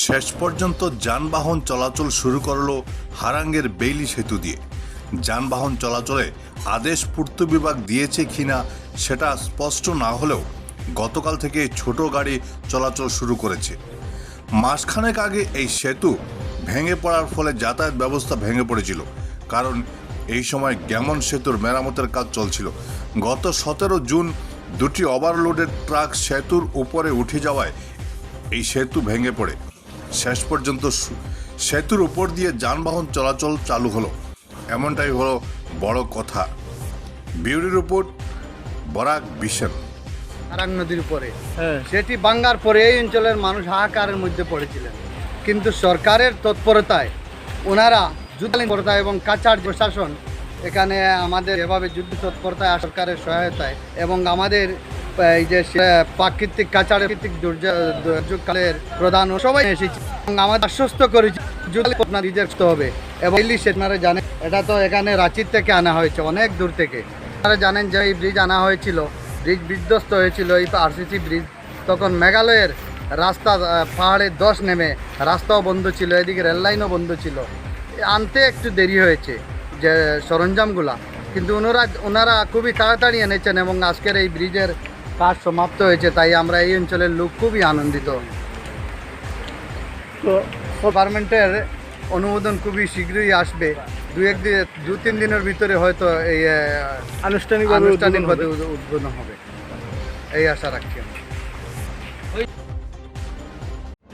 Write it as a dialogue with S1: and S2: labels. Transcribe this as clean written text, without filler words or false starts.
S1: শেষ পর্যন্ত যানবাহন চলাচল শুরু করলো হারাঙ্গের বেইলি সেতু দিয়ে। যানবাহন চলাচলে আদেশ পূর্ত বিভাগ দিয়েছে কিনা সেটা স্পষ্ট না হলেও গতকাল থেকে ছোট গাড়ি চলাচল শুরু করেছে। মাসখানেক আগে এই সেতু ভেঙে পড়ার ফলে যাতায়াত ব্যবস্থা ভেঙে পড়েছিল, কারণ এই সময় গ্যামন সেতুর মেরামতের কাজ চলছিল। গত 17 জুন দুটি ওভারলোডেড ট্রাক সেতুর উপরে উঠে যাওয়ায় এই সেতু ভেঙে পড়ে। শেষ পর্যন্ত সেতুর উপর দিয়ে যানবাহন চলাচল চালু হলো, এমনটাই হলো বড় কথা। Bureau report, Barak vision.
S2: Harang নদীর উপরে সেটি ভাঙ্গার পরে এই অঞ্চলের মানুষ হাহাকারের মধ্যে পড়েছিলেন, কিন্তু সরকারের তৎপরতায় ওনারা যুদ্ধ এবং কাছাড় প্রশাসন এখানে আমাদের এভাবে যুদ্ধ তৎপরতায় সরকারের সহায়তায় এবং আমাদের এই যে প্রাকৃতিক প্রাকৃতিক দুর্যোগকালের প্রধান সবাই এসেছে এবং আমাদের আশ্বস্ত করেছে আপনার রিজেক্ট হবে। এবং আপনারা জানেন এটা তো এখানে রাঁচির থেকে আনা হয়েছে, অনেক দূর থেকে। আপনারা জানেন যে এই ব্রিজ আনা হয়েছিল, ব্রিজ বিধ্বস্ত হয়েছিল, এই আরসিসি ব্রিজ। তখন মেঘালয়ের রাস্তা পাহাড়ে ধস নেমে রাস্তাও বন্ধ ছিল, এদিকে রেললাইনও বন্ধ ছিল। আনতে একটু দেরি হয়েছে যে সরঞ্জামগুলা, কিন্তু ওনারা খুবই তাড়াতাড়ি এনেছেন এবং আজকের এই ব্রিজের কাজ সমাপ্ত হয়েছে। তাই আমরা এই অঞ্চলের লোক খুবই আনন্দিত। তো গভর্নমেন্টের অনুমোদন খুবই শীঘ্রই আসবে, 2-3 দিনের ভিতরে হয়তো এই আনুষ্ঠানিকভাবে উদ্বোধন হবে, এই আশা রাখছি।